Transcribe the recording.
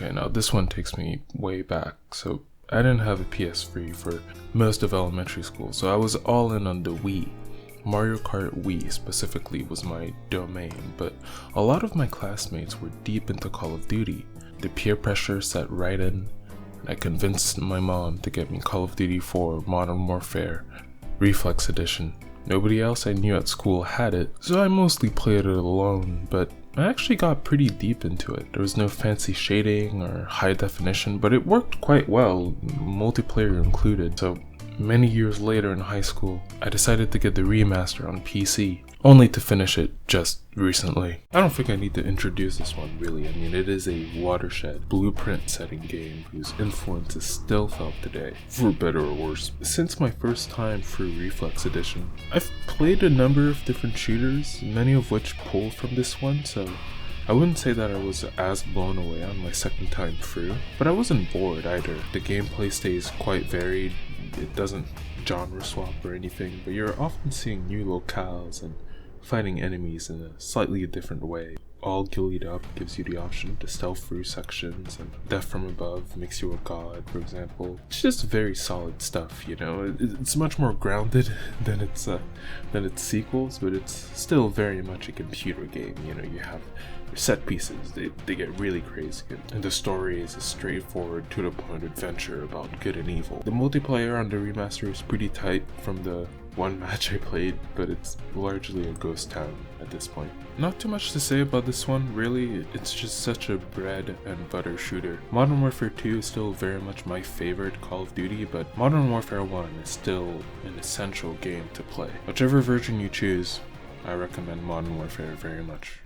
Okay, now this one takes me way back. So I didn't have a PS3 for most of elementary school, so I was all in on the Wii. Mario Kart Wii specifically was my domain, but a lot of my classmates were deep into Call of Duty. The peer pressure set right in, and I convinced my mom to get me Call of Duty 4 Modern Warfare Reflex Edition. Nobody else I knew at school had it, so I mostly played it alone, but I actually got pretty deep into it. There was no fancy shading or high definition, but it worked quite well, multiplayer included. So many years later in high school, I decided to get the remaster on PC, only to finish it just recently. I don't think I need to introduce this one really. I mean, it is a watershed, blueprint-setting game whose influence is still felt today, for better or worse. Since my first time through Reflex Edition, I've played a number of different shooters, many of which pull from this one, so I wouldn't say that I was as blown away on my second time through, but I wasn't bored either. The gameplay stays quite varied, it doesn't genre swap or anything, but you're often seeing new locales and fighting enemies in a slightly different way. All Gillied Up gives you the option to stealth through sections, and Death from Above makes you a god, for example. It's just very solid stuff, you know. It's much more grounded than its sequels, but it's still very much a computer game. You know, you have your set pieces, they get really crazy, and the story is a straightforward, to-the-point adventure about good and evil. The multiplayer on the remaster is pretty tight from the one match I played, but it's largely a ghost town at this point. Not too much to say about this one, really. It's just such a bread and butter shooter. Modern Warfare 2 is still very much my favorite Call of Duty, but Modern Warfare 1 is still an essential game to play. Whichever version you choose, I recommend Modern Warfare very much.